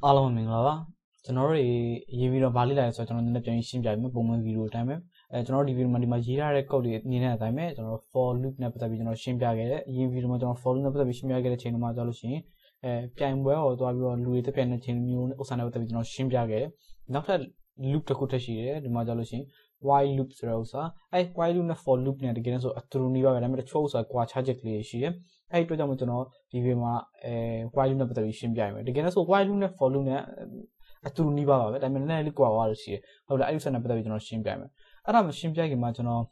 အားလုံးမင်္ဂလာပါကျွန်တော်တို့ရေးပြီးတော့ဗာလိလာဆိုတော့ကျွန်တော်နည်းနည်းပြန်ရှင်းပြပေးမယ်ပုံမှန်ဗီဒီယိုအတိုင်းပဲကျွန်တော်ဒီဗီဒီယိုမှာဒီမှာရေးထားတဲ့ code တွေအနေနဲ့အတိုင်းပဲကျွန်တော် for loop နဲ့ပတ်သက်ပြီးကျွန်တော်ရှင်းပြခဲ့တယ်အရင်ဗီဒီယိုမှာကျွန်တော် for loop နဲ့ပတ်သက်ပြီးရှင်းပြခဲ့တဲ့ချိန်မှာကြာလို့ရှိရင်ပြိုင်ပွဲကိုသွားပြီးတော့လူတွေတက်ပြိုင်တဲ့ချိန်မျိုးဥစ္စာနဲ့ပတ်သက်ပြီးကျွန်တော်ရှင်းပြခဲ့တယ်နောက်ထပ် loop တစ်ခုထပ်ရှိတယ်ဒီမှာကြာလို့ရှိရင် while loop ဆိုတဲ့ဥစ္စာwhile loop နဲ့ for loop နဲ့တကယ်လို့ဆိုအတူတူနေပါပဲဒါပေမဲ့တချို့ဥစ္စာကွာခြားချက်ကလေးရှိတယ်အဲ့အတွက်ကြောင့်ကျွန်တော်ဒီဗီဒီယိုမှာwhile loop နဲ့ပတ်သက်ပြီးရှင်းပြရမယ်တကယ်လို့ဆို while loop နဲ့ for loop နဲ့အတူတူနေပါပဲဒါပေမဲ့လည်းလေးကွာသွားလို့ရှိတယ်ဟုတ်လားအဲ့ဥစ္စာနဲ့ပတ်သက်ပြီးကျွန်တော်ရှင်းပြရမယ်အဲ့ဒါမှရှင်းပြခင်မှာကျွန်တော်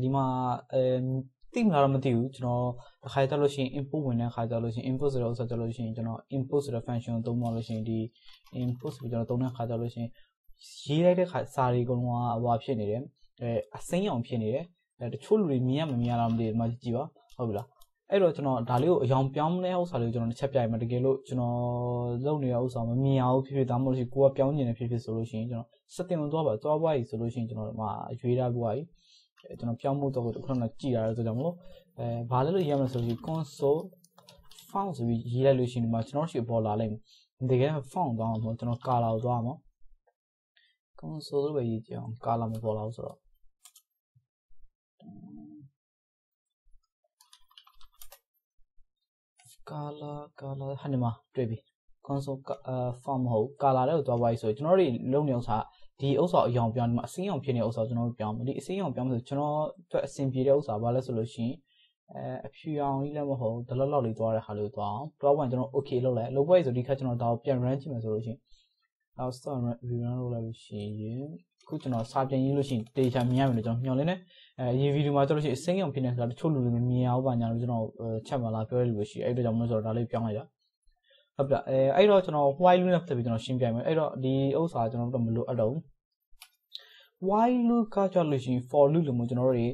ဒီမှာသိမလားတော့မသိဘူးကျွန်တော်တစ်ခါကြလို့ရှိရင် input ဝင်တဲ့အခါကြလို့ရှိရင် input ဆိုတဲ့ဥစ္စာကြလို့ရှိရင်ကျွန်တော် input ဆိုတဲ့ function ကိုသုံးမှလို့ရှိရင်ဒီ input ဆိုပြီးကျွန်တော်သုံးတဲ့အခါကြလို့ရှိရင်ရေးလိုက်တဲ့အခါစာတွေအကုန်လုံးကဟိုဖြစ်နေတယ်အစိမ်းအောင်ဖြစ်နေတယ်တချို့လူတွေမြင်ရမမြင်ရတော့မသိဘူးဒီမှာကြည့်ပါဟုတ်ပြီလားအဲ့တော့ကျွန်တော်ဒါလေးကိုအယောင်ပြောင်းတဲ့ဥစ္စာလေးကိုကျွန်တော်တစ်ချက်ပြရမယ်တကယ်လို့ကျွန်တော်လုပ်နေတဲ့ဥစ္စာမမြင်အောင်ဖြစ်ဖြစ်ဒါမှမဟုတ်ကိုကပြောင်းနေတယ်ဖြစ်ဖြစ်ဆိုလို့ရှိရင်ကျွန်တော် setting ကိုသွားပါသွားပွားကြီးဆိုလို့ရှိရင်ကျွန်တော်ရွေးထားပွားကြီးကျွန်တော်ပြောင်းဖို့တော့ခုနကကြည့်ရတဲ့ဆိုကြောင့်မို့ဘာလဲလို့ရေးရမလဲဆိုရင် console font ဆိုပြီးရေးလိုက်လို့ရှိရင်ဒီမှာကျွန်တော်ရှိပေါ်လာလိမ့်မယ်တကယ် font သွားအောင်ကျွန်တော် color ကိုသွားအောင် console လို့ပဲရေးကြအောင် color မပေါ်လာဘူးဆိုတော့ color ဟာဒီမှာတွေ့ပြီ console font မဟုတ် color တွေကိုသွားပါပြီဆိုကျွန်တော်တို့လုံးနေဥစ္စာဒီဥစ္စာအယောင်ပြောင်းဒီမှာအစိမ်းအောင်ဖြစ်နေတဲ့ဥစ္စာကျွန်တော်တို့ပြောင်းမယ်ဒီအစိမ်းအောင်ပြောင်းဆိုကျွန်တော်အတွက်အဆင်ပြေတဲ့ဥစ္စာဘာလဲဆိုလို့ရှိရင်အဖြူအောင်ကြီးလည်းမဟုတ်ဒလောက်လောက်လေးသွားတဲ့ဟာလေးကိုသွားအောင်တွားဝင်ကျွန်တော် okay လုပ်လိုက်လုပ်ပွဲဆိုဒီခါကျွန်တော်ဒါကိုပြန် run ကြည့်မယ်ဆိုလို့ရှိရင်နောက် start run လုပ်လိုက်လို့ရှိရင်ခုကျွန်တော်စာပြန်ရေးလို့ရှိရင်တေချာမြင်ရမယ်လို့ကျွန်တော်ညွှန်လင်းနေဒီဗီဒီယိုမှာကျွန်တော်ရှိအစိမ်းအောင်ဖြစ်နေဆိုတာတချို့လူတွေမမြင်အောင်ပါညာလို့ကျွန်တော်ချက်မှလာပြောရလို့ရှိအဲ့အတွက်ကြောင့်မလို့ဆိုတော့ဒါလေးပြောင်းလိုက်တာဟုတ်ပြီအဲ့တော့ကျွန်တော် while loop နဲ့ပတ်သက်ပြီးကျွန်တော်ရှင်းပြမယ်အဲ့တော့ဒီဥစ္စာကျွန်တော်တို့မလို့အတော့ while loop ကကြလို့ရှိရင် for loop လို့မျိုးကျွန်တော်တို့တွေ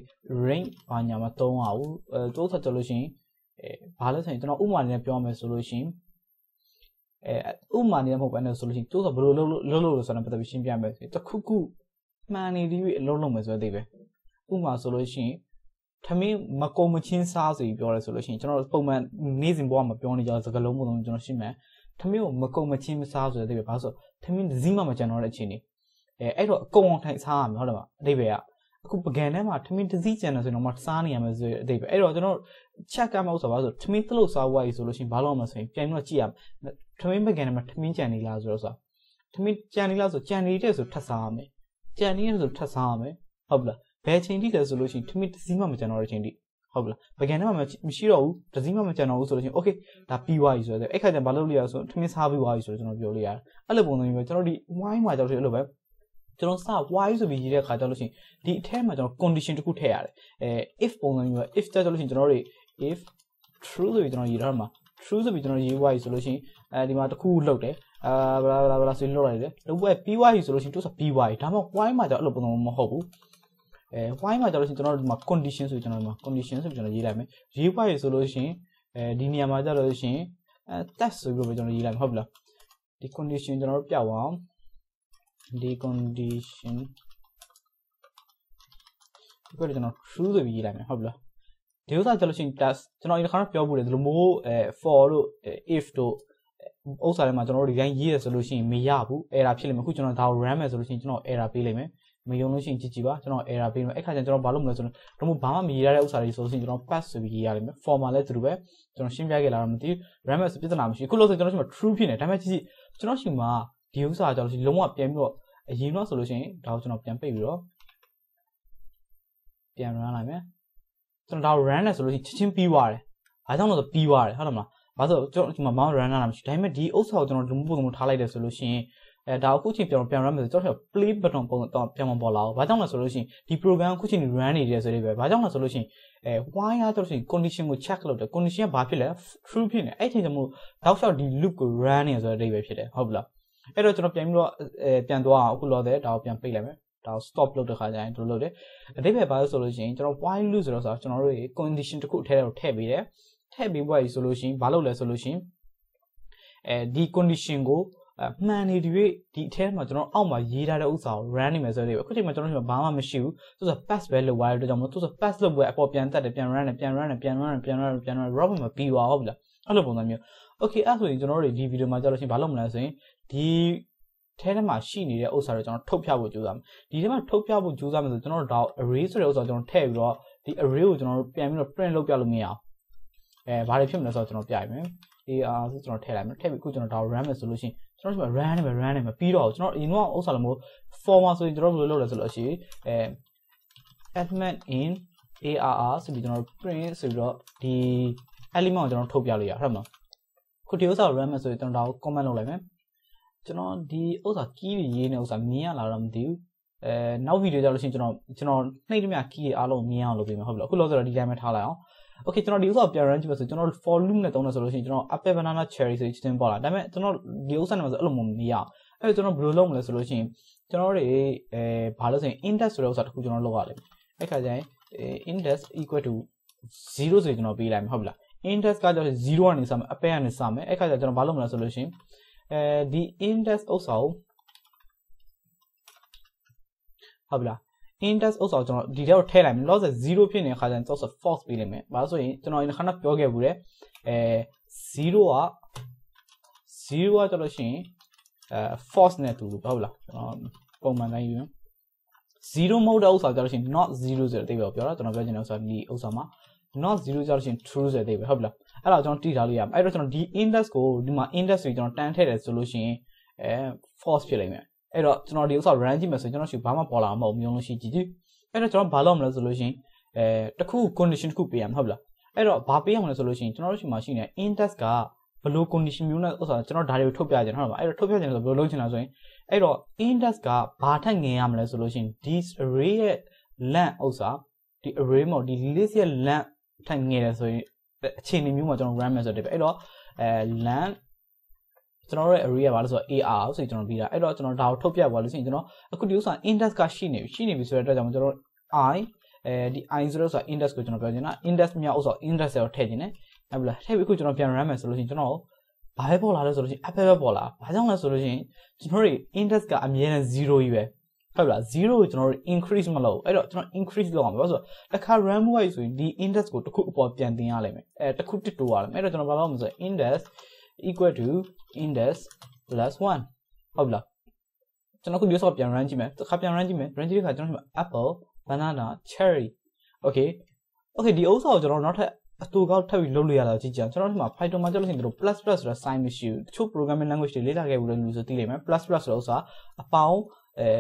range ဘာညာမသုံးအောင်တိုးဆက်ကြလို့ရှိရင်ဘာလဲဆိုရင်ကျွန်တော်ဥပမာနဲ့ပြောမယ်ဆိုလို့ရှိရင်ဥပမာနဲ့မဟုတ်ဘဲနဲ့ဆိုလို့ရှိရင်တိုးဆက်ဘယ်လိုလုပ်လို့ဆိုတော့ပတ်သက်ပြီးရှင်းပြမယ်တခုခုမှန်နေပြီးအလုံးလုံးမယ်ဆိုတဲ့အသေးပဲဥပမာဆိုလို့ရှိရင်ထမင်းမကုံမချင်းစားဆိုပြီးပြောရဲဆိုလို့ရှိရင်ကျွန်တော်ပုံမှန်နေ့စဉ်ဘဝမှာပြောနေကြစကားလုံးပုံစံကျွန်တော်ရှင်းမယ်ထမင်းကိုမကုံမချင်းမစားဆိုတဲ့အသေးပဲဘာလို့ဆိုထမင်းတစ်စည်းမှမကြံတော့တဲ့အချိန်နေအဲ့တော့အကုန်အောင်ထိုင်စားရမယ်ဟုတ်တယ်မအသေးပဲကအခုပကံထဲမှာထမင်းတစ်စည်းကြံတယ်ဆိုတော့မှစားနေရမယ်ဆိုတဲ့အသေးပဲအဲ့တော့ကျွန်တော်ချက်ကမဟုတ်ဆိုပါဆိုထမင်းတစ်လို့စားဝါးကြီးဆိုလို့ရှိရင်ဘာလို့မဆိုရင်ပြန်ပြီးတော့ကြည့်ရမယ်ထမင်းပကံထဲမှာထမင်းကြံနေလားဆိုတော့ဆိုထမင်းကြံနေလားဆိုကြံနေတဲ့ဆိုထပ်စားရမယ်ကြံနေတဲ့ဆိုထပ်စားရမယ်ဟုတ်ပြီလားဘယ်ချိန်ထိလဲဆိုလို့ရှိရင်ထမင်းတစ်စည်းမှမကြံတော့တဲ့ချိန်ထိဟုတ်ပြီလားပကံထဲမှာမရှိတော့ဘူးတစ်စည်းမှမကြံတော့ဘူးဆိုလို့ရှိရင် okay ဒါပြီးသွားပြီဆိုတော့အဲ့ခါကျရင်ဘာလုပ်လို့ရလဲဆိုထမင်းစားပြီးသွားပြီဆိုတော့ကျွန်တော်ပြောလို့ရတယ်အဲ့လိုပုံစံမျိုးပဲကျွန်တော်ဒီ why မှာကြောက်တယ်အဲ့လိုပဲကျွန်တော်စ why ဆိုပြီးရေးတဲ့အခါကျလို့ရှိရင်ဒီအထဲမှာကျွန်တော် condition တစ်ခုထည့်ရတယ်if ပုံစံမျိုးပဲ if တက်လို့ရှိရင်ကျွန်တော်တို့ if true ဆိုပြီးကျွန်တော်ရေးထားမှာ true ဆိုပြီးကျွန်တော်ရေး why ဆိုလို့ရှိရင်ဒီမှာတစ်ခုလောက်တယ်ဘလာဆိုလောက်လိုက်တယ်လောက်ပဲပြီး why ဆိုလို့ရှိရင်သူကပြီး why ဒါမှမဟုတ် why မှာကျတော့အဲ့လိုပုံစံမဟုတ်ဘူးwhy မှာကျတော့ကျွန်တော်တို့ဒီမှာ condition ဆိုကျွန်တော်ဒီမှာ condition ဆိုပြီးကျွန်တော်ရေးလိုက်မယ်ရေး why ဆိုလို့ရှိရင်ဒီနေရာမှာကျတော့လို့ရှိရင်test ဆိုပြီးတော့ကျွန်တော်ရေးလိုက်မှာဟုတ်ပြီလားဒီ condition ကျွန်တော်တို့ပြအောင်ဒီ condition ဒီကိုကျွန်တော် true ဆိုပြီးရေးလိုက်မယ်ဟုတ်ပြီလားဒီဥစ္စာကျလို့ရှိရင် test ကျွန်တော်ဒီခါတော့ပြောဖို့တယ်ဒီလိုမျိုးfor တို့ if တို့ဥစ္စာတွေမှာကျွန်တော်တို့ဒီတိုင်းရေးရဆိုလို့ရှိရင်မရဘူး error ဖြစ်လိမ့်မယ်အခုကျွန်တော်ဒါကို run မယ်ဆိုလို့ရှိရင်ကျွန်တော် error ပေးလိမ့်မယ်မယုံလို့ရှိရင်ကြည့်ကြည့်ပါကျွန်တော် error ပေးမယ်အဲ့ခါကျရင်ကျွန်တော်ဘာလုပ်မလဲဆိုတော့ဘာမှမရေးရတဲ့ဥစ္စာတွေဆိုလို့ရှိရင်ကျွန်တော် pass ဆိုပြီးရေးရလိမ့်မယ် for မှာလည်းသူတို့ပဲကျွန်တော်ရှင်းပြခဲ့လာတော့မသိဘူး run မယ်ဆိုပြဿနာမရှိအခုလို့ဆိုကျွန်တော်ရှိမှာ true ဖြစ်နေဒါပေမဲ့ကြည့်ကျွန်တော်ရှိမှာဒီဥစ္စာကြောင့်လုံးဝပြန်ပြီးတော့အရင်တော့ဆိုလို့ရှိရင်ဒါကိုကျွန်တော်ပြန်ပိတ်ပြီးတော့ပြန် run လိုက်မယ်ကျွန်တော်ဒါကို run လဲဆိုလို့ရှိရင်ချက်ချင်းပြီးသွားတယ်ဘာကြောင့်လဲဆိုပြီးသွားတယ်ဟုတ်တယ်မလားဘာလို့ကျွန်တော်ဒီမှာ mouse run လာတာမရှိဒါပေမဲ့ဒီဥစ္စာကိုကျွန်တော်ဒီပုံစံထားလိုက်တယ်ဆိုလို့ရှိရင်ဒါအခုချိန်ပြန် run မယ်ဆိုတော့ play button ပုံတော့ပြန်မပေါ်လာဘူးဘာကြောင့်လဲဆိုလို့ရှိရင်ဒီ program အခုချိန် run နေတယ်ဆိုတဲ့ပဲဘာကြောင့်လဲဆိုလို့ရှိရင်why ကတော့ဆိုရင် condition ကို check လုပ်တယ် condition ကဘာဖြစ်လဲ true ဖြစ်နေအဲ့ချိန်ကျမှတောက်လျှောက်ဒီ loop ကို run နေဆိုတဲ့အဓိပ္ပာယ်ဖြစ်တယ်ဟုတ်ပြီလားအဲ့တော့ကျွန်တော်ပြန်ပြီးတော့ပြန်သွားအောင်အခုလောတဲ့ဒါကိုပြန်ပိတ်လိုက်မယ်ဒါကို stop လုပ်တဲ့ခါကျရင်တို့လုပ်တယ်အဓိပ္ပာယ်ဘာလို့ဆိုလို့ရှိရင်ကျွန်တော် while loop ဆိုတော့ကျွန်တော်တို့ condition တစ်ခုအထက်ကိုထည့်ပေးတယ်ထည့်ပေးပွားပြီဆိုလို့ရှိရင်ဘာလုပ်လဲဆိုလို့ရှိရင်ဒီ condition ကိုမှန်နေဒီအထဲမှာကျွန်တော်အောက်မှာရေးထားတဲ့ဥစ္စာကို run နေမယ်ဆိုတော့အခုချိန်မှာကျွန်တော်တို့ဘာမှမရှိဘူးသူက pass ပဲလုပ်သွားတဲ့အတွက်ကြောင့်မို့သူက pass လုပ်ပွဲအပေါ်ပြန်တက်တယ်ပြန် run တယ်ပြန် run တယ်ပြန် run တယ်ပြန် run တယ်ပြန် run robot မပြီးသွားဘူးဗျာ အဲ့လိုပုံစံမျိုး okay အဲ့ဆိုရင်ကျွန်တော်တို့ဒီဗီဒီယိုမှာကြာလို့ရှိရင်ဘာလုပ်မလဲဆိုရင်ဒီထဲထဲမှာရှိနေတဲ့ဥစ္စာတွေကျွန်တော်ထုတ်ပြဖို့ကြိုးစားမယ်ဒီထဲမှာထုတ်ပြဖို့ကြိုးစားမယ်ဆိုကျွန်တော်တို့ဒါ array ဆိုတဲ့ဥစ္စာကျွန်တော်ထည့်ပြီးတော့ဒီ array ကိုကျွန်တော်တို့ပြန်ပြီးတော့ print လုပ်ပြလို့မရအောင်ဘာတွေဖြစ်မလဲဆိုတော့ကျွန်တော်ပြရမယ် AR ဆိုကျွန်တော်ထည့်လိုက်မယ်ထည့်ပြီးအခုကျွန်တော်ဒါ run မယ်ဆိုလို့ရှိရင်ကျွန်တော်ဒီမှာ run နေမယ်ပြီးတော့ကျွန်တော်အရင်ကဥစ္စာလည်းမဟုတ် format ဆိုရင်ကျွန်တော်ဘယ်လိုလုပ်လဲဆိုလို့ရှိရင်admin in ARR ဆိုပြီးကျွန်တော် print ဆိုပြီးတော့ဒီ element ကိုကျွန်တော်ထုတ်ပြလို့ရဟုတ်မလားခုဒီဥစ္စာကို run မယ်ဆိုရင်ကျွန်တော်ဒါကို comment လုပ်လိုက်မယ်ကျွန်တော်ဒီဥစ္စာ key တွေရေးနေဥစ္စာမြင်ရလားတော့မသိဘူးနောက်ဗီဒီယိုကြလို့ရှိရင်ကျွန်တော်နှိပ်သမျှ key တွေအားလုံးမြင်အောင်လုပ်ပေးမယ်ဟုတ်ပြီလားအခုလောဆိုတော့ဒီတိုင်းပဲထားလိုက်အောင် okay ကျွန်တော်ဒီဥစ္စာကိုပြန် run ကြည့်ပါဆိုကျွန်တော် for loop နဲ့တုံးတယ်ဆိုလို့ရှိရင်ကျွန်တော် apple banana cherry ဆိုပြီးချင်းပေါ်လာဒါပေမဲ့ကျွန်တော်ဒီဥစ္စာနဲ့ဆိုအဲ့လိုမရအောင်အဲ့တော့ကျွန်တော်ဘယ်လိုလုပ်မလဲဆိုလို့ရှိရင်ကျွန်တော်တွေဘာလို့ဆိုရင် index ဆိုတဲ့ဥစ္စာတစ်ခုကျွန်တော်လုပ်ရလိမ့်မယ်အဲ့ခါကျရင် index equal to 0ဆိုရင်ကျွန်တော်ပေးလိုက်မယ်ဟုတ်ပြီလား index ကကျတော့0ကနေစမယ် apple ကနေစမယ်အဲ့ခါကျကျွန်တော်ဘာလုပ်မလဲဆိုလို့ရှိရင်ဒီ index ဥစ္စာကိုဟုတ်ပြီလား index ဥစ္စာကိုကျွန်တော်ဒီထဲကိုထည့်လိုက်မယ်လောဆယ်0ဖြစ်နေတဲ့ခါကျရင်တော့ false ပေးလိုက်မယ်ဘာလို့ဆိုရင်ကျွန်တော်ဒီခဏပြောခဲ့ဘူးလေ0ကကျတော့ရှိရင်false နဲ့တူလို့ဟုတ်ပြီလားကျွန်တော်ပုံမှန်တိုင်းယူရင်0မဟုတ်တဲ့ဥစ္စာကျတော့ရှိရင် not 0ဆိုတဲ့အဓိပ္ပာယ်ကိုပြောတာကျွန်တော်ပြောချင်တဲ့ဥစ္စာဒီဥစ္စာမှာ not 0ကျတော့ရှိရင် true ဆိုတဲ့အဓိပ္ပာယ်ဟုတ်ပြီလားအဲ့ဒါကျွန်တော်တည်ထားလို့ရမယ်အဲ့တော့ကျွန်တော်ဒီ index ကိုဒီမှာ index ကိုကျွန်တော်တန်းထည့်တယ်ဆိုလို့ရှိရင်false ဖြစ်လိမ့်မယ်အဲ့တော့ကျွန်တော်ဒီဥစ္စာ run ကြည့်မယ်ဆိုရင်ကျွန်တော်ရှိဘာမှပေါ်လာမှာမဟုတ်မျိုးလုံးရှိကြည့်ကြည့်အဲ့တော့ကျွန်တော်ဘာလုပ်မလဲဆိုလို့ရှိရင်တစ်ခု condition တစ်ခုပေးရမှာဟုတ်ပြီလားအဲ့တော့ဘာပေးရမလဲဆိုလို့ရှိရင်ကျွန်တော်တို့ရှိမှာရှိနေ index ကဘယ်လို condition မျိုးနဲ့ဥစ္စာကျွန်တော်ဒါတွေကိုထုတ်ပြကြတယ်ဟုတ်ပါအဲ့တော့ထုတ်ပြကြတယ်ဆိုဘယ်လိုလုပ်ချင်လဲဆိုရင်အဲ့တော့ index ကဘာထက်ငယ်ရမလဲဆိုလို့ရှိရင်ဒီ array ရဲ့ length ဥစ္စာဒီ array မှာဒီ list ရဲ့ length ထက်ငယ်တယ်ဆိုရင်အခြေအနေမျိုးမှာကျွန်တော် run မယ်ဆိုတဲ့အဲ့တော့length ကျွန်တော်ရဲ့ array ကဘာလဲဆိုတော့ AR ဆိုကျွန်တော်ပြီးတာအဲ့တော့ကျွန်တော်ဒါကိုထုတ်ပြပါလို့ရှိရင်ကျွန်တော်အခုဒီဥစ္စာ index ကရှိနေပြီဆိုတဲ့အတွက်ကြောင့်ကျွန်တော် I ဒီ I ဆိုတော့ဆိုတာ index ကိုကျွန်တော်ပြောချင်တာ index မြောက်ဥစ္စာ index ကိုထည့်ခြင်းနဲ့ဟုတ်ပြီလားထည့်ပြီးအခုကျွန်တော်ပြန် run မယ်ဆိုလို့ရှိရင်ကျွန်တော်ဘာပဲပေါ်လာလဲဆိုလို့ရှိရင် apple ပဲပေါ်လာဘာကြောင့်လဲဆိုလို့ရှိရင်ကျွန်တော်တို့ index ကအမြဲတမ်း0ကြီးပဲဟုတ်ပြီလား0ကိုကျွန်တော်တို့ increase မလုပ်အဲ့တော့ကျွန်တော် increase လုပ်အောင်ပြောဆိုတစ်ခါ run မှုရဆိုရင်ဒီ index ကိုတစ်ခုအပေါ်ပြန်တင်ရလိမ့်မယ်တစ်ခုတစ်တိုးရလိမ့်မယ်အဲ့တော့ကျွန်တော်ဘာလုပ်မလဲဆိုရင် index equal to index plus 1ဟုတ်ပြီလားကျွန်တော်ခုဒီဥစ္စာပြန် run ကြည့်မယ်တစ်ခါပြန် run ကြည့်တဲ့အခါကျွန်တော်ဒီမှာ apple banana cherry okay ဒီဥစ္စာကိုကျွန်တော်နောက်ထပ်အတူကောက်ထပ်ပြီးလုပ်လို့ရတာကြည့်ကြကျွန်တော်ဒီမှာ Python မှာကြလို့ရှိရင်တို့ plus ဆိုတဲ့ sign မရှိဘူးတချို့ programming language တွေလေ့လာခဲ့ဘူးလို့လူဆိုသိလိမ့်မယ် plus ဆိုတဲ့ဥစ္စာအပေါင်း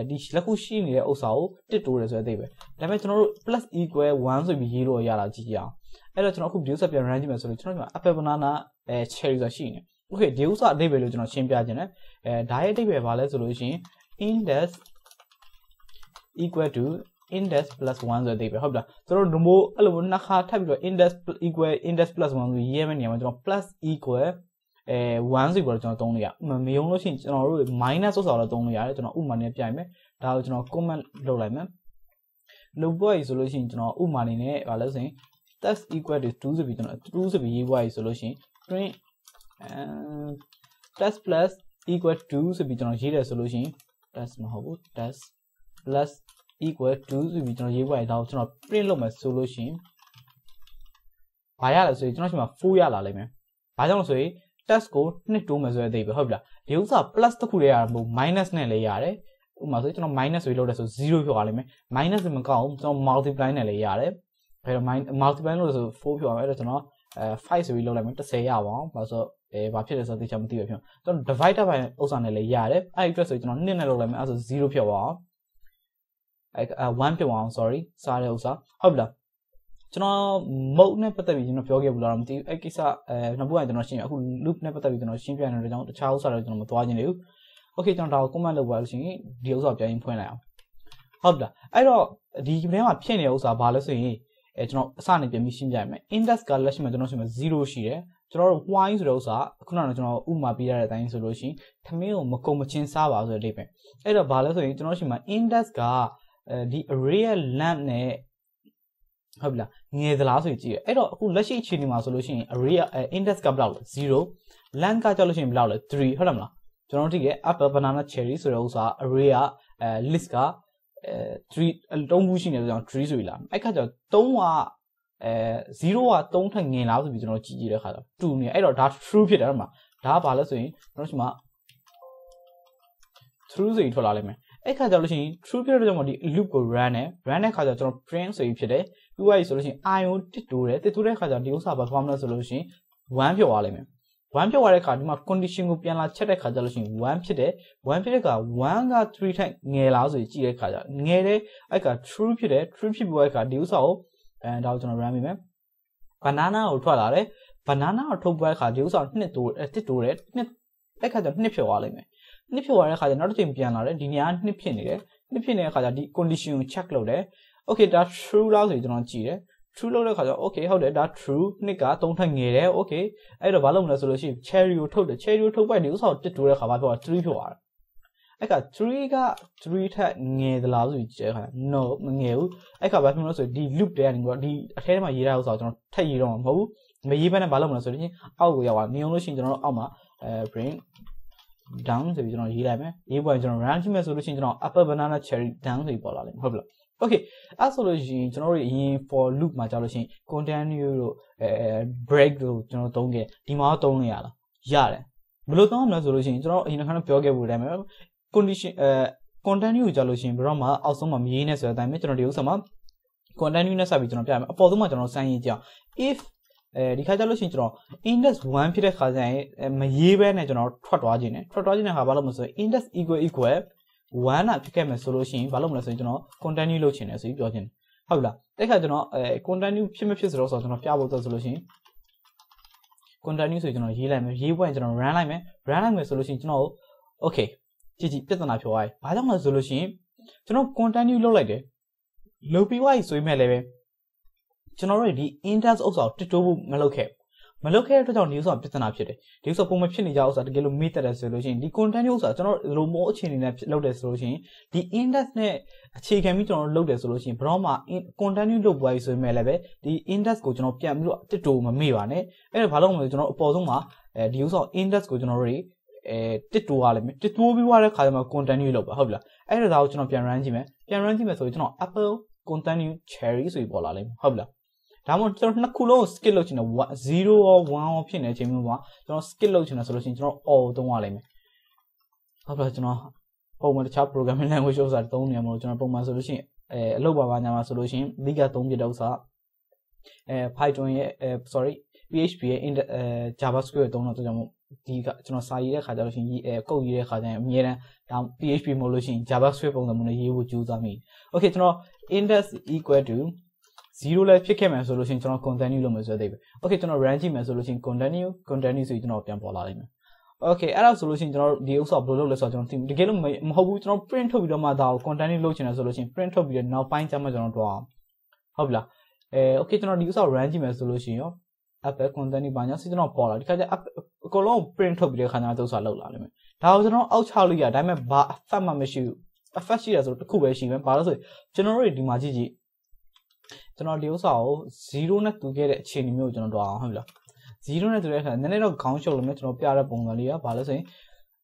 ဒီလက်ခုရှိနေတဲ့ဥစ္စာကိုတစ်တိုးတယ်ဆိုတဲ့အဓိပ္ပာယ်ဒါပေမဲ့ကျွန်တော်တို့ plus equal 1ဆိုပြီးရေးလို့ရတာကြည့်ကြအောင်အဲ့တော့ကျွန်တော်အခုဒီဥစ္စာပြန် run ကြည့်မယ်ဆိုလို့ကျွန်တော်ဒီမှာ apple banana cherry ဆိုတာရှိနေokay ဒီဥစ္စာအဓိပ္ပာယ်လို့ကျွန်တော်ရှင်းပြခြင်းနဲ့ဒါရဲ့အဓိပ္ပာယ်ဘာလဲဆိုလို့ရှိရင် index equal to index plus 1ဆိုတဲ့အဓိပ္ပာယ်ဟုတ်ပြီလားကျွန်တော်တို့အဲ့လိုနှစ်ခါထပ်ပြီးတော့ index equal index plus 1ဆိုရေးရမယ့်နေရာမှာကျွန်တော် plus equal 1ဆိုပြီးတော့ကျွန်တော်သုံးလို့ရမယုံလို့ရှိရင်ကျွန်တော်တို့ minus ဆိုတော့သုံးလို့ရတယ်ကျွန်တော်ဥပမာနဲ့ပြိုင်မယ်ဒါကိုကျွန်တော် comment လုပ်လိုက်မယ်လုပ်ပွားရေးဆိုလို့ရှိရင်ကျွန်တော်ဥပမာအနေနဲ့ဘာလဲဆိုရင် test equal to 2ဆိုပြီးကျွန်တော်2ဆိုပြီးရေးပွားရေးဆိုလို့ရှိရင် print test plus equal to ဆိုပြီးကျွန်တော်ရေးတယ်ဆိုလို့ရှိရင် test မဟုတ်ဘူး test plus equal to ဆိုပြီးကျွန်တော်ရေးပွားရေးဒါကိုကျွန်တော် print လုပ်မယ်ဆိုလို့ရှိရင်ဘာရလဲဆိုရင်ကျွန်တော်ရှိမှာ4ရလာလိမ့်မယ်ဘာကြောင့်လဲဆိုရင် test ကို2တိုးမယ်ဆိုတဲ့အဓိပ္ပာယ်ဟုတ်ပြီလားဒီဥစ္စာ plus တစ်ခုတည်းရတယ်မဟုတ် minus နဲ့လည်းရတယ်ဥပမာဆိုကျွန်တော် minus ဆိုပြီးလုပ်တယ်ဆို0ဖြစ်သွားလိမ့်မယ် minus မကောင်းဘူးကျွန်တော် multiply နဲ့လည်းရတယ်အဲတော့ multiply လို့ဆို4ဖြစ်သွားမယ်အဲ့တော့ကျွန်တော်5ဆိုပြီးလုပ်လိုက်မယ်10ရပါအောင်ဘာလို့ဆိုဘာဖြစ်လဲဆိုတော့သိချင်မသိပဲဖြစ်ကျွန်တော် divider by ဥစ္စာနဲ့လည်းရတယ်အဲ့ဒီအတွက်ဆိုကျွန်တော်2နဲ့လုပ်လိုက်မယ်အဲ့ဆို0ဖြစ်သွားအောင်1ဖြစ်သွားအောင် sorry စားတဲ့ဥစ္စာဟုတ်ပြီလားကျွန်တော် mode နဲ့ပတ်သက်ပြီးကျွန်တော်ပြောခဲ့ဘူးလားမသိဘူးအဲ့ကိစ္စနောက်ပိုင်းကျွန်တော်ရှင်းပြအခု loop နဲ့ပတ်သက်ပြီးကျွန်တော်ရှင်းပြနေတဲ့ကြောင့်တခြားဥစ္စာတွေကျွန်တော်မသွားခြင်းလေဘူး okay ကျွန်တော်ဒါကို comment လုပ်ပါလို့ရှိရင်ဒီဥစ္စာပြန်ရင်ဖွင့်လိုက်အောင်ဟုတ်ပြီလားအဲ့တော့ဒီထဲမှာဖြစ်နေတဲ့ဥစ္စာဘာလဲဆိုရင်ကျွန်တော်အစနေပြန်ပြီးရှင်းပြရမယ် index ကလက်ရှိမှာကျွန်တော်ရှင်းမှာ0ရှိတယ်ကျွန်တော်တို့ why ဆိုတဲ့ဥစ္စာခုနကကျွန်တော်ဥပမာပေးရတဲ့အတိုင်းဆိုလို့ရှိရင်ထမင်းကိုမကုန်မချင်းစားပါဆိုတဲ့အဓိပ္ပာယ်အဲ့တော့ဘာလဲဆိုရင်ကျွန်တော်ရှင်းမှာ index ကဒီ array ရဲ့ length နဲ့ဟုတ်ပြီလားငယ်သလားဆိုကြည့်ရအဲ့တော့အခုလက်ရှိအခြေအနေမှာဆိုလို့ရှိရင် array index ကဘယ်လောက်လဲ0 length ကကြောက်လို့ရှိရင်ဘယ်လောက်လဲ3ဟုတ်တယ်မလားကျွန်တော်တို့ဒီက apple banana cherry ဆိုတဲ့ဥစ္စာ array ကlist က3 3ခုရှိနေဆိုတော့3ဆိုပြီလားအဲ့ခါကျတော့3က 0က3ထက်ငယ်လားဆိုပြီးကျွန်တော်ကြည့်ကြည့်တဲ့ခါတော့2နေအဲ့တော့ဒါ true ဖြစ်တယ်ဟုတ်မှာဒါကဘာလဲဆိုရင်ကျွန်တော်ဒီမှာ true ဆိုပြီးထွက်လာလိမ့်မယ်အဲ့ခါကျလို့ရှိရင် true ဖြစ်တဲ့ကြောင့်ဒီ loop ကို run တဲ့ခါကျကျွန်တော် print ဆိုပြီးဖြစ်တယ်ပြီးသွားပြီဆိုလို့ရှိရင် ion တစ်တိုးတယ်တစ်တိုးတဲ့ခါကျဒီဥစ္စာဘာမှမလုပ်ဆိုလို့ရှိရင်1ဖြစ်သွားလိမ့်မယ်1ဖြစ်သွားတဲ့ခါဒီမှာ condition ကိုပြန်လာချက်တဲ့ခါကျလို့ရှိရင်1ဖြစ်တယ်1ဖြစ်တဲ့ခါ1က3ထက်ငယ်လားဆိုပြီးကြည့်တဲ့ခါကျငယ်တယ်အဲ့ခါ true ဖြစ်တယ် true ဖြစ်ပြီးတဲ့ခါဒီဥစ္စာကိုဒါကိုကျွန်တော် run ပေးမယ် banana ကိုထွက်လာတယ် banana ကိုထုတ်ပြီးတဲ့ခါဒီဥစ္စာ2တိုးတစ်တိုးတယ်2အဲ့ခါကျ2ဖြစ်သွားလိမ့်မယ်2ဖြစ်သွားတဲ့ခါကျနောက်တစ်ချိန်ပြန်လာတယ်ဒီနေရာ2ဖြစ်နေတယ်2ဖြစ်နေတဲ့ခါကျဒီ condition ကို check လုပ်တယ် okay ဒါ true လားဆိုပြီးကျွန်တော်ကြည့်တယ် true လုပ်တဲ့ခါကျ okay ဟုတ်တယ်ဒါ true 2က3ထက်ငယ်တယ် okay အဲ့တော့ဘာလုပ်မလဲဆိုလို့ရှိရင် cherry ကိုထုတ်တယ် cherry ကိုထုတ်ပိုက်ဒီဥစ္စာကိုတစ်တိုးတဲ့ခါဘာဖြစ်သွား3ဖြစ်သွားတယ်အဲ့က3က3ထက်ငယ်သလားဆိုပြီးကြည့်တဲ့ခါ no မငယ်ဘူးအဲ့ခါဘာဖြစ်မလဲဆိုဒီ loop တဲကနေပြီးတော့ဒီအထဲမှာရေးထားတဲ့ဥစ္စာကိုကျွန်တော်ထပ်ရေးတော့မှာမဟုတ်ဘူးမရေးဘဲနဲ့ဘာလုပ်မလဲဆိုလို့ရှိရင်အောက်ကိုရောက်သွားနေအောင်လို့ရှိရင်ကျွန်တော်တို့အောက်မှာbring down ဆိုပြီးကျွန်တော်ရေးလိုက်မယ်ရေးပေါ်ကျွန်တော် run ကြည့်မယ်ဆိုလို့ရှိရင်ကျွန်တော် apple banana cherry down ဆိုပြီးပေါ်လာလိမ့်မယ်ဟုတ်ပြီလား okay အဲ့ဆိုလို့ရှိရင်ကျွန်တော်တို့အရင် for loop မှာကြာလို့ရှိရင် continue တို့break တို့ကျွန်တော်သုံးခဲ့ဒီမှာသုံးလို့ရလားရတယ်ဘယ်လိုသုံးမလဲဆိုလို့ရှိရင်ကျွန်တော်အရင်ကပြောခဲ့ဖို့တည်းမယ် condition continue ကြာလို့ရှိရင်ဘယ်တော့မှအောက်ဆုံးမှာမရေးနဲ့ဆိုတဲ့အတိုင်းပဲကျွန်တော်ဒီဥစ္စာမှာ continue နဲ့ဆက်ပြီးကျွန်တော်ပြရမယ်အပေါ်ဆုံးမှာကျွန်တော်စမ်းရေးကြအောင် if ဒီခါကျလို့ရှိရင်ကျွန်တော် index 1ဖြစ်တဲ့ခါကျရင်မရေးဘဲနဲ့ကျွန်တော်ထွက်သွားခြင်းနဲ့ခါဘာလို့မဆိုရင် index equal 1ကဖြစ်ခဲ့မယ်ဆိုလို့ရှိရင်ဘာလို့မလဲဆိုရင်ကျွန်တော် continue လုပ်ချင်တယ်ဆိုပြီးပြောချင်တယ်ဟုတ်ပြီလားအဲ့ခါကျွန်တော်continue ဖြစ်မဖြစ်ဆိုတော့ကျွန်တော်ပြဖို့တော့ဆိုလို့ရှိရင် continue ဆိုကျွန်တော်ရေးလိုက်မယ်ရေးပွင့်ကျွန်တော် run လိုက်မယ်ဆိုလို့ရှိရင်ကျွန်တော် okay ကြည့်ပြဿနာဖြစ်သွားပြီဘာကြောင့်လဲဆိုလို့ရှိရင်ကျွန်တော် continue လုပ်လိုက်တယ်လုပ်ပြီးသွားပြီဆိုရင်လည်းပဲကျွန်တော်တို့ဒီ index ဥစ္စာကိုတစ်တိုးဖို့မလုပ်ခဲ့တဲ့အတွက်ကြောင့်ဒီဥစ္စာပြဿနာဖြစ်တယ်ဒီဥစ္စာပုံမဖြစ်နေကြဥစ္စာတကယ်လို့မေ့တတ်တယ်ဆိုလို့ရှိရင်ဒီ content ဥစ္စာကျွန်တော်လိုမိုးအခြေအနေနဲ့လုပ်တယ်ဆိုလို့ရှိရင်ဒီ index နဲ့အခြေခံပြီးကျွန်တော်လုပ်တယ်ဆိုလို့ရှိရင်ဘယ်တော့မှ content လုပ်ပွားရေးဆိုရင်လည်းပဲဒီ index ကိုကျွန်တော်ပြန်ပြီးတော့တစ်တိုးမမေ့ပါနဲ့အဲ့ဒါဘာလို့မလဲကျွန်တော်အပေါ်ဆုံးမှာဒီဥစ္စာ index ကိုကျွန်တော်တို့တစ်တိုးရလိမ့်မယ်တစ်တိုးပြီးွားတဲ့ခါကျမှ content လုပ်ပါဟုတ်ပြီလားအဲ့ဒါကိုကျွန်တော်ပြန် run ကြည့်မယ်ဆိုရင်ကျွန်တော် apple content cherry ဆိုပြီးပေါ်လာလိမ့်မယ်ဟုတ်ပြီလားဒါမှမဟုတ်ကျွန်တော်နှစ်ခုလုံးကို skip လုပ်ချင်တယ်0ရော1ရောဖြစ်နေတဲ့အချိန်မျိုးမှာကျွန်တော် skip လုပ်ချင်တယ်ဆိုလို့ရှိရင်ကျွန်တော် all သုံးရလိမ့်မယ်ဟုတ်ပြီကျွန်တော်ပုံမှန်တခြား programming language ဥစ္စာသုံးနေရမှာလို့ကျွန်တော်ပုံမှန်ဆိုလို့ရှိရင်အလုပ်ပါညာမှာဆိုလို့ရှိရင်အဓိကသုံးပြတဲ့ဥစ္စာ Python ရဲ့PHP ရဲ့JavaScript သုံးတော့ကြောင့်မို့ဒီကကျွန်တော်စာရေးတဲ့ခါကျလို့ရှိရင်ကုတ်ရေးတဲ့ခါကျရင်အမြဲတမ်းဒါ PHP မဟုတ်လို့ရှိရင် JavaScript ပုံစံမျိုးနဲ့ရေးဖို့ကြိုးစားမိ Okay ကျွန်တော် index equal to 0လည်းဖြစ်ခဲ့မယ်ဆိုလို့ရှိရင်ကျွန်တော် continue လုပ်မယ်ဆိုတဲ့ Okay ကျွန်တော် run ကြည့်မယ်ဆိုလို့ရှိရင် continue ဆိုပြီးကျွန်တော်ပြန်ပေါ်လာလိမ့်မယ် Okay အဲ့ဒါဆိုလို့ရှိရင်ကျွန်တော်ဒီဥစ္စာဘယ်လိုလုပ်လဲဆိုတော့ကျွန်တော်တကယ်လို့မဟုတ်ဘူးကျွန်တော် print ထုတ်ပြီးတော့မှဒါကို continue လုပ်ချင်တယ်ဆိုလို့ရှိရင် print ထုတ်ပြီးတော့နောက်ပိုင်းကျမှကျွန်တော်တော့ဟုတ်ပြီလားOkay ကျွန်တော်ဒီဥစ္စာ run ကြည့်မယ်ဆိုလို့ရှိရင်ရော apple continue ဘာညာစီကျွန်တော်ပေါ်လာဒီခါကျအကုန်လုံး print ထုတ်ပြီးတဲ့ခါကျတော့ဥစ္စာလောက်လာလိမ့်မယ်ဒါကိုကျွန်တော်အောက်ချလို့ရဒါပေမဲ့ဘာ effect မှမရှိဘူး effect ရှိရဆိုတော့တစ်ခုပဲရှိမယ်ဘာလို့ဆိုကျွန်တော်တို့ဒီမှာကြည့်ကျွန်တော်ဒီဥစ္စာကို0နဲ့တူခဲ့တဲ့အခြေအနေမျိုးကိုကျွန်တော်တော့အောင်ဟုတ်ပြီလား0နဲ့တူတဲ့အခါနည်းနည်းတော့ခေါင်းရှုပ်လို့မျိုးကျွန်တော်ပြတဲ့ပုံစံလေးကဘာလဲဆိုရင်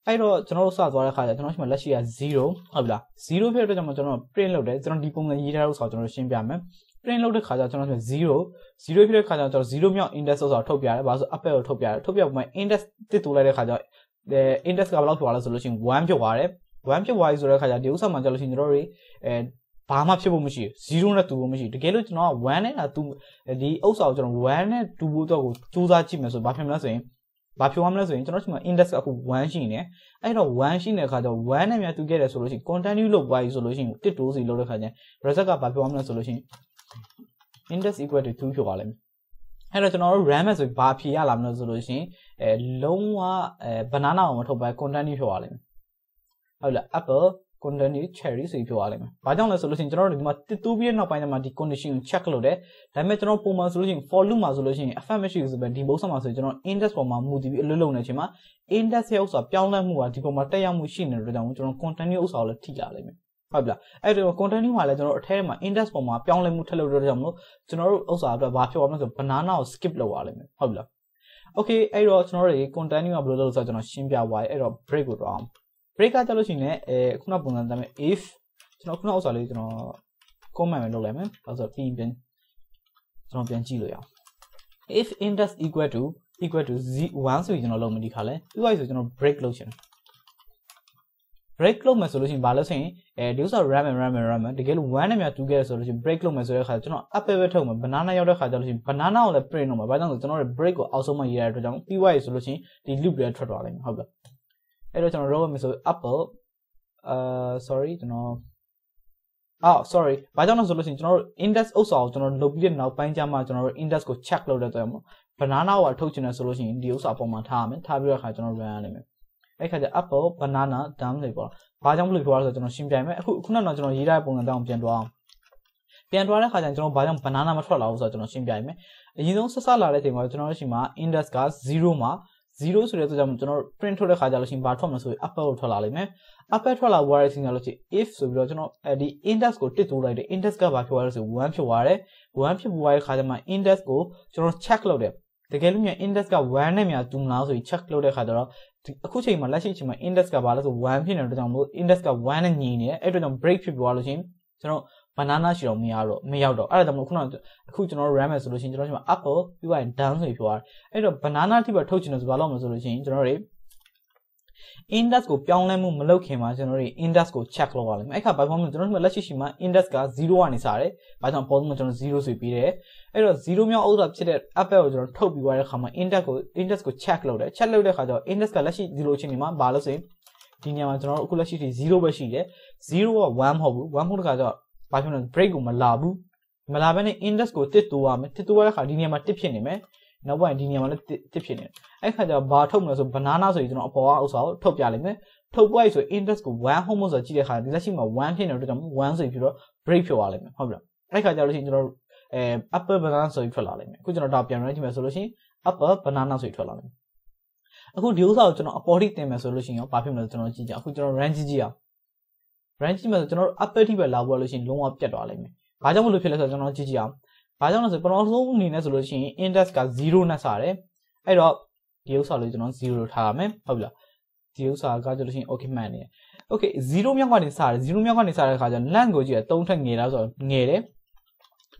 အဲ့တော့ကျွန်တော်တို့စသွားတဲ့အခါကျကျွန်တော်ရှိမှလက်ရှိက0ဟုတ်ပြီလား0ဖြစ်တဲ့အတွက်ကြောင့်ကျွန်တော် print လုပ်တယ်ကျွန်တော်ဒီပုံစံရေးထားတဲ့ဥစ္စာကိုကျွန်တော်ရှင်းပြမယ် print လုပ်တဲ့ခါကျကျွန်တော်0ဖြစ်တဲ့ခါကျကျွန်တော်0မြောက် index ဥစ္စာထုတ်ပြရတယ်ဘာလို့ဆို apple ကိုထုတ်ပြရတယ်ထုတ်ပြပြီးမှ index တစ်တူလိုက်တဲ့ခါကျindex ကဘယ်လောက်ဖြစ်သွားလဲဆိုလို့ရှိရင်1ဖြစ်သွားတယ်1ဖြစ်သွားပြီဆိုတဲ့ခါကျဒီဥစ္စာမှာကျလို့ရှိရင်ကျွန်တော်တို့ဘာမှဖြစ်ဖို့မရှိဘူး0နဲ့တူဖို့မရှိဘူးတကယ်လို့ကျွန်တော်က1နဲ့တူဒီဥစ္စာကိုကျွန်တော်1နဲ့တူဖို့တော့ကိုစူးစမ်းကြည့်မယ်ဆိုဘာဖြစ်မလဲဆိုရင်ဘာဖြစ်သွားမလဲဆိုရင်ကျွန်တော်ဒီမှာ index ကအခု1ရှိနေအဲ့တော့1ရှိနေတဲ့ခါကျတော့1နဲ့များတူခဲ့တယ်ဆိုလို့ရှိရင် continue လုပ်သွားပြီဆိုလို့ရှိရင်တစ်တိုးစီလုပ်တဲ့ခါကျရင် result ကဘာဖြစ်သွားမလဲဆိုလို့ရှိရင် index equal to 2ဖြစ်သွားလိမ့်မယ်အဲ့တော့ကျွန်တော်တို့ RAM ဆိုပြီးဘာဖြေရလာမလဲဆိုလို့ရှိရင်လုံးဝbanana ကိုမထုတ်ပါ continue ဖြစ်သွားလိမ့်မယ်ဟုတ်လား apple continue cherry ဆိုပြီးပြောရလိမ့်မယ်။ဘာကြောင့်လဲဆိုလို့ရှိရင်ကျွန်တော်တို့ဒီမှာတစ်တူးပြီးနောက်ပိုင်းမှာဒီ condition ကို check လုပ်တယ်။ဒါပေမဲ့ကျွန်တော်ပုံမှန်ဆိုလို့ရှိရင် for loop မှာဆိုလို့ရှိရင် effect မရှိဘူးဆိုပဲဒီဘုတ်ဆက်မှာဆိုရင်ကျွန်တော် index ပေါ်မှာမူတည်ပြီးအလုပ်လုပ်နေတဲ့အချိန်မှာ index ရဲ့ဥစ္စာပြောင်းလဲမှုကဒီပေါ်မှာတက်ရောက်မှုရှိနေတဲ့အတွက်ကြောင့်ကျွန်တော် continue ဥစ္စာကိုလည်းထိလာလိမ့်မယ်။ဟုတ်ပြီလား။အဲ့တော့ continue မှာလည်းကျွန်တော်အထဲမှာ index ပေါ်မှာပြောင်းလဲမှုထပ်လုပ်တဲ့အတွက်ကြောင့်မလို့ကျွန်တော်တို့ဥစ္စာအတွက်ဘာဖြစ်သွားမလဲဆို banana ကို skip လုပ်ရလိမ့်မယ်။ဟုတ်ပြီလား။ Okay အဲ့တော့ကျွန်တော်တို့ continue ကဘယ်လိုလုပ်လဲဆိုတော့ကျွန်တော်ရှင်းပြသွားတယ်။အဲ့တော့ break ကိုတော့အောင် break ကကြလို့ရှိရင်ခုနပုံစံတိုင်း if ကျွန်တော်ခုနဥစ္စာလေးကျွန်တော် comment ပဲလုပ်လိုက်မယ်။ဒါဆိုပြီးရင် ကျွန်တော်ပြန်ကြည့်လို့ရအောင် if index equal to 1ဆိုပြီးကျွန်တော်လုပ်မယ်ဒီခါလဲပြီးသွားပြီဆိုကျွန်တော် break လုပ်ချင်တယ် break လုပ်မယ်ဆိုလို့ရှိရင်ဘာလို့ဆိုရင်ဒီဥစ္စာ ram တကယ်လို့1နဲ့များတူခဲ့ရဆိုလို့ရှိရင် break လုပ်မယ်ဆိုတဲ့ခါကျွန်တော် apple ပဲထုတ်မယ် banana ရောက်တဲ့ခါကျလို့ရှိရင် banana ကိုလည်း print လုပ်မှာဘာကြောင့်လဲကျွန်တော်တို့ break ကိုအောက်ဆုံးမှရေးရတဲ့အတွက်ကြောင့်ပြီးသွားပြီဆိုလို့ရှိရင်ဒီ loop တွေထွက်သွားလိမ့်မယ်ဟုတ်ပြီအဲ့တော့ကျွန်တော် row မယ်ဆို apple sorry ကျွန်တော်sorry ဘာကြောင့်လဲဆိုလို့ရှိရင်ကျွန်တော်တို့ index ဥစ္စာကိုကျွန်တော်လုပ်ပြီးတဲ့နောက်ပိုင်းကျမှကျွန်တော်တို့ index ကို check လုပ်တဲ့အတွက်မို့ banana ကိုထုတ်ချင်တယ်ဆိုလို့ရှိရင်ဒီဥစ္စာအပေါ်မှာထားရမယ်ထားပြီးတော့ခါကျွန်တော် run ရနိုင်မယ်အဲ့ခါကျ apple banana down လို့ပြောဘာကြောင့်မလို့ပြောရလဲဆိုတော့ကျွန်တော်ရှင်းပြမယ်အခုနောက်ကျွန်တော်ရေးထားတဲ့ပုံစံတောင်ပြန်တွားအောင်ပြန်တွားတဲ့ခါကျရင်ကျွန်တော်ဘာကြောင့် banana မထွက်လာဘူးဆိုတော့ကျွန်တော်ရှင်းပြမယ်အရင်ဆုံးဆက်လာတဲ့အချိန်မှာကျွန်တော်တို့ရှိမှာ index က0မှာ0ဆိုတဲ့အတွက်ကြောင့်ကျွန်တော် print ထုတ်တဲ့ခါကျလို့ရှိရင်ဘာထွက်မလဲဆိုရင် apple ကိုထွက်လာလိမ့်မယ် apple ထွက်လာသွားတဲ့ချိန်ကျလို့ရှိရင် if ဆိုပြီးတော့ကျွန်တော်ဒီ index ကိုတစ်တိုးလိုက်တယ် index ကဘာဖြစ်သွားလဲဆို1ဖြစ်သွားတယ်1ဖြစ်သွားတဲ့ခါကျမှ index ကိုကျွန်တော် check လုပ်တယ်တကယ်လို့မြန် index က1နဲ့မြန်တူမလားဆိုပြီး check လုပ်တဲ့ခါကျတော့အခုချိန်မှာလက်ရှိချိန်မှာ index ကဘာလဲဆို1ဖြစ်နေတဲ့အတွက်ကြောင့်မို့ index က1နဲ့ညီနေတယ်အဲ့အတွက်ကြောင့် break ဖြစ်သွားလို့ရှိရင်ကျွန်တော် banana ရှိတော့မရောက်တော့အဲ့ဒါကြောင့်မို့အခုကျွန်တော် ram မယ်ဆိုလို့ရှိရင်ကျွန်တော်ဒီမှာ apple ပြီးသွားရင် down ဆိုပြီးပြောရတယ်အဲ့တော့ banana တိပဲထုတ်ချင်တယ်ဆိုဘာလို့မလဲဆိုလို့ရှိရင်ကျွန်တော်တို့ index ကိုပြောင်းလဲမှုမလုပ်ခင်မှာကျွန်တော်တို့ index ကို check လုပ်ရလိမ့်မယ်အဲ့ခါဘာဖြစ်မလဲကျွန်တော်တို့လက်ရှိမှာ index က0ကနေစတယ်ဘာကြောင့်ပေါ်လို့ကျွန်တော်0ဆိုပြီးတယ်အဲ့တော့0မြောက်ဥစ္စာဖြစ်တဲ့ apple ကိုကျွန်တော်ထုတ်ပြီးသွားတဲ့ခါမှာ index ကို check လုပ်တယ် check လုပ်တဲ့ခါကျတော့ index ကလက်ရှိ0ချင်းနေမှာဘာလို့ဆိုရင်ဒီနေရာမှာကျွန်တော်တို့အခုလက်ရှိဒီ0ပဲရှိတယ်0က1မဟုတ်ဘူး1မဟုတ်တဲ့ခါကျတော့ဘာဖြစ်လဲ break ကိုမလာဘူးမလာဘဲနဲ့ index ကိုတစ်တိုးရမယ်တစ်တိုးရတဲ့ခါဒီနေရာမှာတစ်ဖြစ်နေမယ်နောက်ပိုင်းဒီနေရာမှာလည်းတစ်ဖြစ်နေတယ်အဲ့ခါကျတော့ဘာထုတ်မလဲဆို banana ဆိုပြီးကျွန်တော်အပေါ်ကဥစ္စာကိုထုတ်ပြလိုက်မယ်ထုတ်ပွားပြီဆို index ကို1 home ဆိုကြည့်တဲ့ခါဒီလက်ရှိမှာ1ဖြစ်နေတဲ့အတွက်ကြောင့်1ဆိုပြီးတော့ break ဖြစ်သွားလိမ့်မယ်ဟုတ်ပြီလားအဲ့ခါကျလို့ရှိရင်ကျွန်တော်apple banana ဆိုပြီးထွက်လာလိမ့်မယ်အခုကျွန်တော်ဒါပြန်ရကြည့်မယ်ဆိုလို့ရှိရင် apple banana ဆိုပြီးထွက်လာလိမ့်မယ်အခုဒီဥစ္စာကိုကျွန်တော်အပေါ်ထိတင်မယ်ဆိုလို့ရှိရင်ဘာဖြစ်မလဲကျွန်တော်ကြည့်ကြအခုကျွန်တော် range ကြည့်အောင် range မှာကျွန်တော် apple ထိပဲလာဖို့လို့ရှိရင်လုံးဝပြတ်သွားလိမ့်မယ်ဘာကြောင့်မလို့ဖြစ်လဲဆိုတော့ကျွန်တော်ကြည့်ကြည့်အောင်ဘာကြောင့်လဲဆိုပထမဆုံးအနေနဲ့ဆိုလို့ရှိရင် index က0နဲ့စတယ်အဲ့တော့ဒီဥစ္စာလေးကျွန်တော်0ထားရမယ်ဟုတ်ပြီလားဒီဥစ္စာကကြလို့ရှိရင် okay မှန်နေတယ် okay 0မြောက်ကနေစတယ်0မြောက်ကနေစတဲ့ခါကျ length ကိုကြည့်ရ3ထက်ငယ်လားဆိုတော့ငယ်တယ်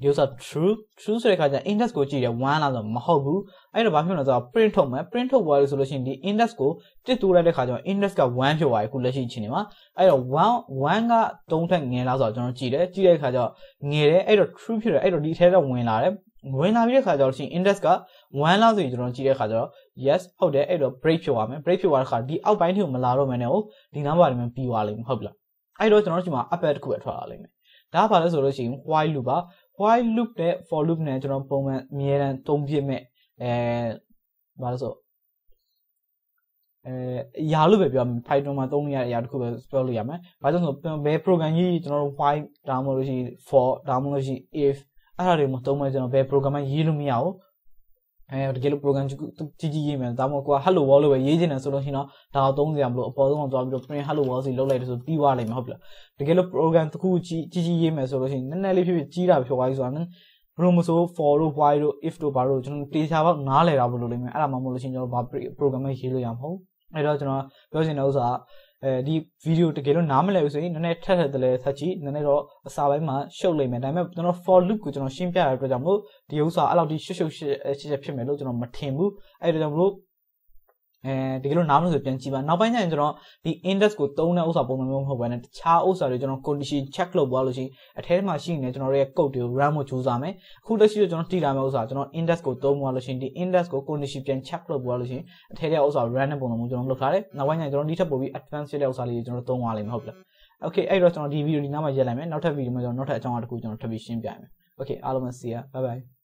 ဒီဥစ္စာ true ဆိုတဲ့ခါကျ index ကိုကြည့်ရ1လားဆိုတော့မဟုတ်ဘူးအဲ့တော့ဘာဖြစ်လဲဆိုတော့ print ထုတ်မယ် print ထုတ်သွားလို့ဆိုလို့ရှိရင်ဒီ index ကိုတစ်တိုးလိုက်တဲ့ခါကျတော့ index က1ဖြစ်သွားပြီခုလက်ရှိချင်းနေမှာအဲ့တော့1က3ထက်ငယ်လားဆိုတော့ကျွန်တော်ကြည့်တယ်ကြည့်တဲ့ခါကျတော့ငယ်တယ်အဲ့တော့ true ဖြစ်တယ်အဲ့တော့ဒီထဲတော့ဝင်လာတယ်ဝင်လာပြီးတဲ့ခါကျတော့ရှင် index က1လားဆိုရင်ကျွန်တော်ကြည့်တဲ့ခါကျတော့ yes ဟုတ်တယ်အဲ့တော့ break ဖြစ်သွားမယ် break ဖြစ်သွားတဲ့ခါဒီအောက်ပိုင်းထိကိုမလာတော့မယ်နဲ့ဒီ number တွေမှပြီးသွားလိမ့်မယ်ဟုတ်ပြီလားအဲ့တော့ကျွန်တော်တို့ဒီမှာ apple တစ်ခုပဲထွက်လာလိမ့်မယ်ဒါကဘာလဲဆိုလို့ရှိရင် while loop ပါ while loop နဲ့ for loop နဲ့ကျွန်တော်ပုံမှန်အမြဲတမ်းသုံးပြမဲ့ဘာလို့ဆိုအရာလို့ပဲပြောမယ် Python မှာသုံးနေရတဲ့အရာတစ်ခုပဲပြောလို့ရမယ်ဘာကြောင့်ဆိုဘယ် program ကြီးကျွန်တော်တို့ while ဒါမှမဟုတ်လို့ရှိရင် for ဒါမှမဟုတ်လို့ရှိရင် if အဲ့ဒါတွေမသုံးမဲ့ကျွန်တော်ဘယ် program မှရေးလို့မရဘူးတကယ်လို့ program ကြီးရေးမယ်ဒါမှမဟုတ်ကိုက hello world လို့ပဲရေးချင်တယ်ဆိုလို့ရှိရင်တော့ဒါတော့သုံးစရာမလိုအပေါ်ဆုံးအောင်သွားပြီးတော့ print hello world စီလုပ်လိုက်တယ်ဆိုပြီးသွားလိမ့်မယ်ဟုတ်ပြီလားတကယ်လို့ program တစ်ခုကြီးရေးမယ်ဆိုလို့ရှိရင်နည်းနည်းလေးဖြစ်ဖြစ်ကြီးတာဖြစ်သွားပြီဆိုတာနဲ့ဘယ်လိုမဆို for တို့ while တို့ if တို့ဘာလို့ကျွန်တော်တေချာပေါက်နားလည်တာဘလို့လိမ့်မယ်အဲ့ဒါမှမဟုတ်လို့ရှိရင်ကျွန်တော်ဘာ program ရေးလို့ရမှာမဟုတ်အဲ့တော့ကျွန်တော်ပြောချင်တဲ့ဥစ္စာဒီဗီဒီယိုတကယ်လို့နားမလည်ဘူးဆိုရင်နည်းနည်းထက်တယ်လဲဆက်ကြည့်နည်းနည်းတော့အစာပိုင်းမှာရှုပ်လိမ့်မယ်ဒါပေမဲ့ကျွန်တော် for loop ကိုကျွန်တော်ရှင်းပြရတဲ့အတွက်ကြောင့်မို့ဒီဥစ္စာအဲ့လောက်ထိရှုပ်ဖြစ်မယ်လို့ကျွန်တော်မထင်ဘူးအဲ့ဒါကြောင့်မို့တကယ်လို့နားမလို့ဆိုပြန်ကြည့်ပါနောက်ပိုင်းကျရင်ကျွန်တော်ဒီ index ကိုသုံးတဲ့ဥစ္စာပုံစံမျိုးမဟုတ်ဘဲနဲ့တခြားဥစ္စာတွေကျွန်တော် condition check လုပ်သွားလို့ရှိရင်အထဲမှာရှိနေကျွန်တော်တို့ရဲ့ code တွေကို run ဖို့ကြိုးစားမယ်အခုလက်ရှိတော့ကျွန်တော်တည်လာမယ့်ဥစ္စာကျွန်တော် index ကိုသုံးသွားလို့ရှိရင်ဒီ index ကို condition ပြန် check လုပ်သွားလို့ရှိရင်အထဲရဲ့ဥစ္စာ run တဲ့ပုံစံမျိုးကျွန်တော်လုပ်ထားတယ်နောက်ပိုင်းကျရင်ကျွန်တော်ဒီထက်ပိုပြီး advanced ဖြစ်တဲ့ဥစ္စာလေးတွေကျွန်တော်သုံးသွားလိမ့်မယ်ဟုတ်ပြီလား okay အဲ့တော့ကျွန်တော်ဒီဗီဒီယိုဒီနားမှာရက်လိုက်မယ်နောက်ထပ်ဗီဒီယိုမှာကျွန်တော်နောက်ထပ်အကြောင်းအရာတစ်ခုကျွန်တော်ထပ်ပြီးရှင်းပြရမယ် okay အားလုံးပဲ see ya bye bye